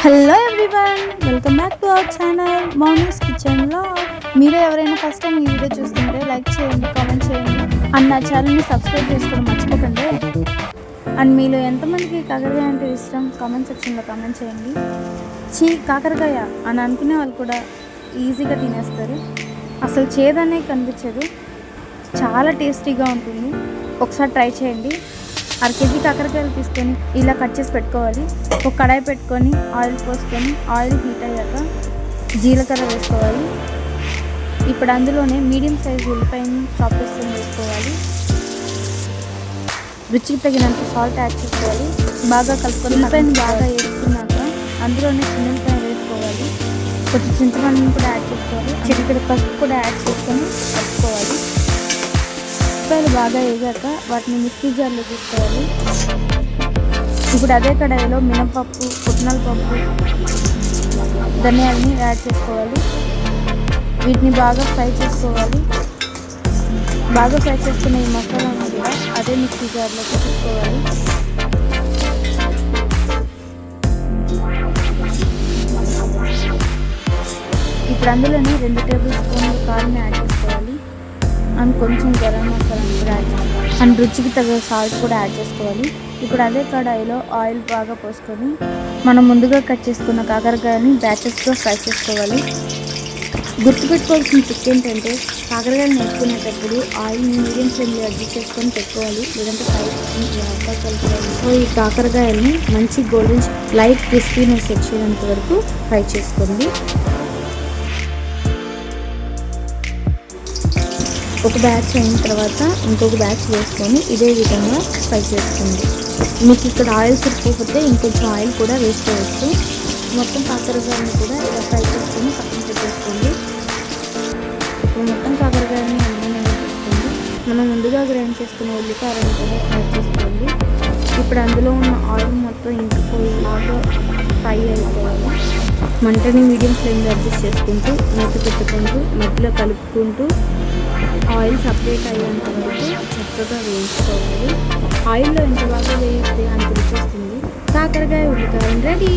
Hello everyone, welcome back to our channel Mouni's kitchen vlog. మీరు ఎవరైనా first time ఈ video చూస్తుంటే లైక్ చేయండి, కామెంట్ చేయండి అండ్ నా ఛానల్ని సబ్స్క్రైబ్ చేసుకోవడం మర్చిపోకండి. అండ్ మీలో ఎంతమందికి కాకరకాయ అంటే ఇష్టం కామెంట్ సెక్షన్లో కామెంట్ చేయండి. కాకరకాయ అని అనుకునే వాళ్ళు కూడా ఈజీగా తినేస్తారు. అసలు చేదనే కనిపించదు, చాలా టేస్టీగా ఉంటుంది. ఒకసారి ట్రై చేయండి. 1/2 కేజీ కాకరకాయలు తీసుకొని ఇలా కట్ చేసి పెట్టుకోవాలి. ఒక కడాయి పెట్టుకొని ఆయిల్ పోసుకొని ఆయిల్ హీట్ అయ్యాక జీలకర్ర వేసుకోవాలి. ఇప్పుడు అందులోనే మీడియం సైజు ఉల్లిపాయని చాప్ చేసుకొని వేసుకోవాలి. రుచికి తగినంత సాల్ట్ యాడ్ చేసుకోవాలి. బాగా కలుపుకొని ఉల్లిపాయని బాగా వేసుకున్నాక అందులోనే చిన్నపాయ వేసుకోవాలి. కొంచెం చింతపండుని కూడా యాడ్ చేసుకోవాలి. చిటికెడు పసుపు కూడా యాడ్ చేసుకొని కలుపుకోవాలి. ఉల్లిపాయలు బాగా వేగాక వాటిని మిక్సీ జార్లో తీసుకోవాలి. ఇప్పుడు అదే కడాయిలో మినపప్పు, పుట్నాల పప్పు, ధనియాలని యాడ్ చేసుకోవాలి. వీటిని బాగా ఫ్రై చేసుకోవాలి. బాగా ఫ్రై చేసుకున్న ఈ మసాలాను కూడా అదే మిక్సీ జార్లోకి తీసుకోవాలి. ఇప్పుడు అందులోని 2 టేబుల్ స్పూన్లు కారం యాడ్ చేసుకోవాలి. అండ్ కొంచెం గరం మసాలా కూడా యాడ్ చేసుకోవాలి. అండ్ రుచికి తగ్గ సాల్ట్ కూడా యాడ్ చేసుకోవాలి. ఇప్పుడు అదే కడాయిలో ఆయిల్ బాగా పోసుకొని మనం ముందుగా కట్ చేసుకున్న కాకరకాయని బ్యాచెస్గా ఫ్రై చేసుకోవాలి. గుర్తుపెట్టుకోవాల్సిన ట్రిక్ ఏంటంటే కాకరకాయలు నేర్చుకునేటప్పుడు ఆయిల్ని మీడియం ఫ్లేమ్లో అడ్జస్ట్ చేసుకొని పెట్టుకోవాలి, లేదంటే ఫ్రై అవకాశాలు. సో ఈ కాకరకాయల్ని మంచి గోల్డెన్ లైట్ క్రిస్పీనెస్ వచ్చేంత వరకు ఫ్రై చేసుకోండి. ఒక బ్యాచ్ అయిన తర్వాత ఇంకొక బ్యాచ్ వేసుకొని ఇదే విధంగా ఫ్రై చేసుకోండి. మీకు ఇక్కడ ఆయిల్ సరిపోతే ఇంకొంచెం ఆయిల్ కూడా వేసుకోవచ్చు. మొత్తం కాకరకాయని కూడా ఇలా ఫ్రై చేసుకొని పక్కన పెట్టేసుకోండి. ఇప్పుడు మొత్తం కాకరకాయని అందులోనే వేసుకోండి. మనం ముందుగా గ్రైండ్ చేసుకున్న ఉల్లిపాయలను కూడా యాడ్ చేసుకోండి. ఇప్పుడు అందులో ఉన్న ఆయిల్ మొత్తం ఇంకిపోయేలాగా ఫ్రై అయిపోవాలి. మంటని మీడియం ఫ్లేమ్లో అడ్జస్ట్ చేసుకుంటూ మూత పెట్టుకుంటూ మధ్యలో కలుపుకుంటూ ఆయిల్ సపరేట్ అయ్యేంత వరకు చక్కగా వేయించుకోవాలి. ఆయిల్లో ఎంత బాగా వేయిస్తే అంత రుచి వస్తుంది. కాకరకాయ ఉల్లికారం రెడీ.